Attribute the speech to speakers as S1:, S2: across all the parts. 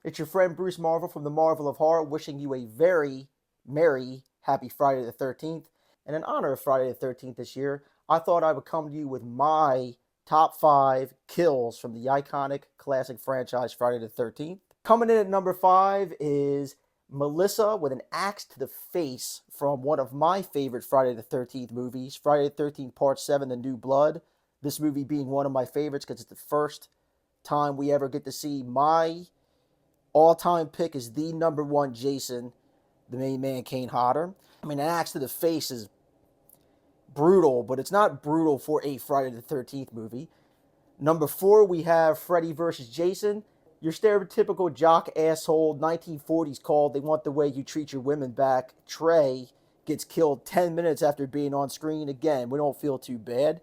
S1: It's your friend Bruce Marvel from the Marvel of Horror wishing you a very merry happy Friday the 13th. And in honor of Friday the 13th this year, I thought I would come to you with my top 5 kills from the iconic classic franchise Friday the 13th. Coming in at number 5 is Melissa with an axe to the face from one of my favorite Friday the 13th movies, Friday the 13th Part 7, The New Blood. This movie being one of my favorites because it's the first time we ever get to see my all-time pick is the number one Jason, the main man, Kane Hodder. I mean, an axe to the face is brutal, but it's not brutal for a Friday the 13th movie. Number 4, we have Freddy versus Jason. Your stereotypical jock asshole 1940s called They Want the Way You Treat Your Women Back. Trey gets killed 10 minutes after being on screen. Again, we don't feel too bad.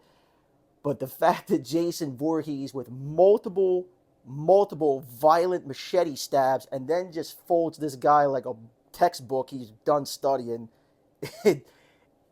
S1: But the fact that Jason Voorhees with multiple violent machete stabs and then just folds this guy like a textbook he's done studying,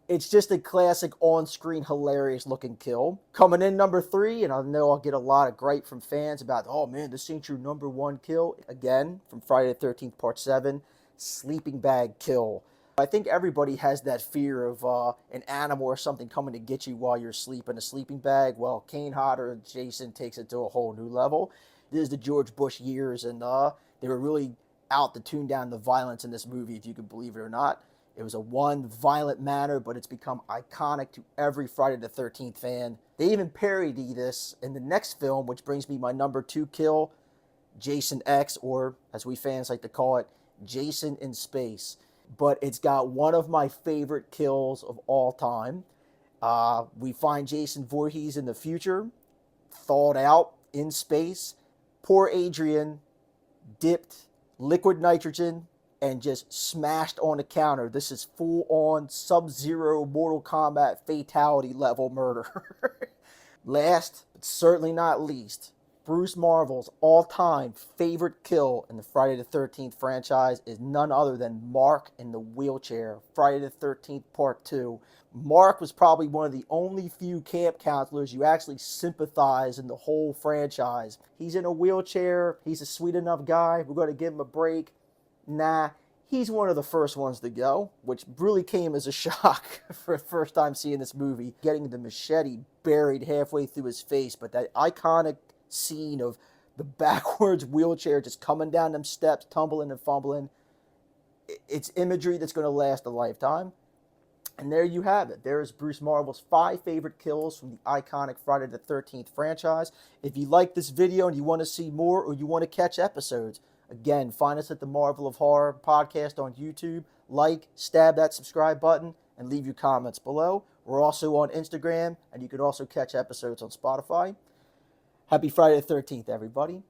S1: it's just a classic on-screen hilarious looking kill. Coming in number 3, and I know I'll get a lot of gripe from fans about, oh man, this ain't your number 1 kill. Again, from Friday the 13th Part 7, sleeping bag kill. I think everybody has that fear of an animal or something coming to get you while you're asleep in a sleeping bag. Well, Kane Hodder and Jason takes it to a whole new level. This is the George Bush years, and they were really out to tune down the violence in this movie, if you can believe it or not. It was a one violent manner, but it's become iconic to every Friday the 13th fan. They even parody this in the next film, which brings me my number 2 kill, Jason X, or as we fans like to call it, Jason in Space. But it's got one of my favorite kills of all time. We find Jason Voorhees in the future, thawed out in space. Poor Adrian dipped liquid nitrogen and just smashed on the counter. This is full-on Sub-Zero Mortal Kombat fatality level murder. Last, but certainly not least, Bruce Marvel's all-time favorite kill in the Friday the 13th franchise is none other than Mark in the wheelchair, Friday the 13th Part 2. Mark was probably one of the only few camp counselors you actually sympathize in the whole franchise. He's in a wheelchair, he's a sweet enough guy, we're going to give him a break. Nah, he's one of the first ones to go, which really came as a shock for the first time seeing this movie, getting the machete buried halfway through his face, but that iconic scene of the backwards wheelchair just coming down them steps, tumbling and fumbling. It's imagery that's going to last a lifetime. And there you have it. There is Bruce Marvel's 5 favorite kills from the iconic Friday the 13th franchise. If you like this video and you want to see more or you want to catch episodes, again, find us at the Marvel of Horror podcast on YouTube. Like, stab that subscribe button, and leave your comments below. We're also on Instagram, and you can also catch episodes on Spotify. Happy Friday the 13th, everybody.